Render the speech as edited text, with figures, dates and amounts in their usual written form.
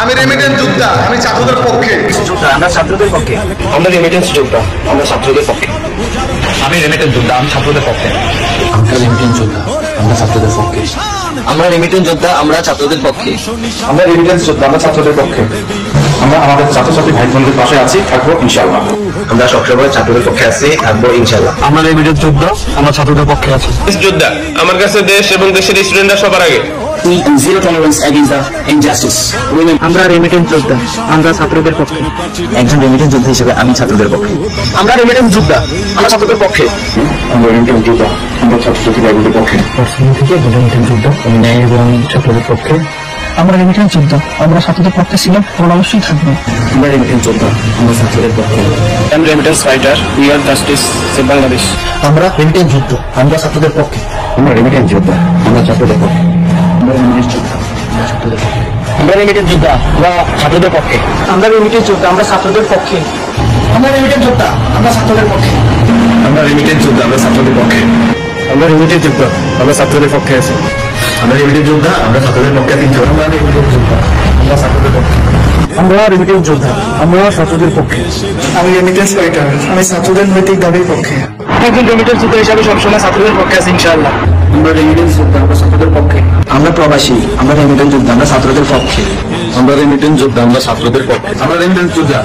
আমি রেমিটেন্স যোদ্ধা, আমি ছাত্রদের পক্ষে। আমরা ছাত্রদের পক্ষে। আমরা রেমিটেন্স যোদ্ধা, আমরা ছাত্রদের পক্ষে। আমি রেমিটেন্স যোদ্ধা, আমি ছাত্রদের পক্ষে। আমরা রেমিটেন্স যোদ্ধা, আমরা ছাত্রদের পক্ষে। আমরা রেমিটেন্স যোদ্ধা, আমরা ছাত্রদের পক্ষে। আমরা রেমিটেন্স যোদ্ধা, আমরা ছাত্রদের পক্ষে। আমরা আমাদের ছাত্রছাত্রী ভাই বোনদের পাশে আছি, থাকবো ইনশাআল্লাহ। আমরা সবসময় ছাত্রদের পক্ষে আছি, থাকবো ইনশাআল্লাহ। আমরা রেমিটেন্স যোদ্ধা, আমরা ছাত্রদের পক্ষে আছি। যোদ্ধা, আমার কাছে দেশ এবং দেশের স্টুডেন্টরা সবার আগে। Zero tolerance against the injustice. আমরা রেমিটেন্স যোদ্ধা, আমরা ছাত্রদের পক্ষে। একজন রেমিটেন্স যোদ্ধা হিসেবে আমি ছাত্রদের পক্ষে। আমরা রেমিটেন্স যোদ্ধা, আমরা ছাত্রদের পক্ষে। আমরা রেমিটেন্স যোদ্ধা, আমরা ছাত্রছাত্রী ভাই বোনদের পক্ষে। থেকে রেমিটেন্স যোদ্ধা, ন্যায় এবং ছাত্রদের পক্ষে। আমরা রেমিটেন্স যোদ্ধা, আমরা ছাত্রদের পক্ষে ছিলাম এবং অবশ্যই থাকবো। আমরা রেমিটেন্স যোদ্ধা, আমরা ছাত্রদের পক্ষে। I'm remittance fighter, we are justice, save Bangladesh. আমরা রেমিটেন্স যোদ্ধা, আমরা ছাত্রদের পক্ষে। আমরা রেমিটেন্স যোদ্ধা, আমরা ছাত্রদের পক্ষে। আমরা রেমিটেন্স যোদ্ধা, আমরা ছাত্রদের পক্ষে। আমরা রেমিটেন্স যোদ্ধা, আমরা ছাত্রদের পক্ষে। আমরা রেমিটেন্স যোদ্ধা, আমরা ছাত্রদের পক্ষে। আমরা রেমিটেন্স যোদ্ধা, আমরা ছাত্রদের পক্ষে। আমরা রেমিটেন্স যোদ্ধা, আমরা ছাত্রদের পক্ষে। আমরা রেমিটেন্স যোদ্ধা, আমরা ছাত্রদের পক্ষে আছি। আমরা রেমিটেন্স যোদ্ধা, আমরা ছাত্রদের পক্ষে আছি। আমরা রেমিটেন্স যোদ্ধা, আমরা ছাত্রদের পক্ষে। আমরা রেমিটেন্স যোদ্ধা, আমরা ছাত্রদের পক্ষে। আমি রেমিটেন্স ফাইটার, আমি ছাত্রদের নৈতিক দাবির পক্ষে। একজন রেমিটেন্স যোদ্ধা হিসাবে সবসময় ছাত্রদের পক্ষে আছি ইনশাআল্লাহ। আমরা রেমিটেন্স যোদ্ধা, আমরা ছাত্রদের পক্ষে। আমরা প্রবাসী, আমরা রেমিটেন্স যোদ্ধা, আমরা ছাত্রদের পক্ষে। আমরা রেমিটেন্স যোদ্ধা, আমরা ছাত্রদের পক্ষে। আমরা রেমিটেন্স যোদ্ধা,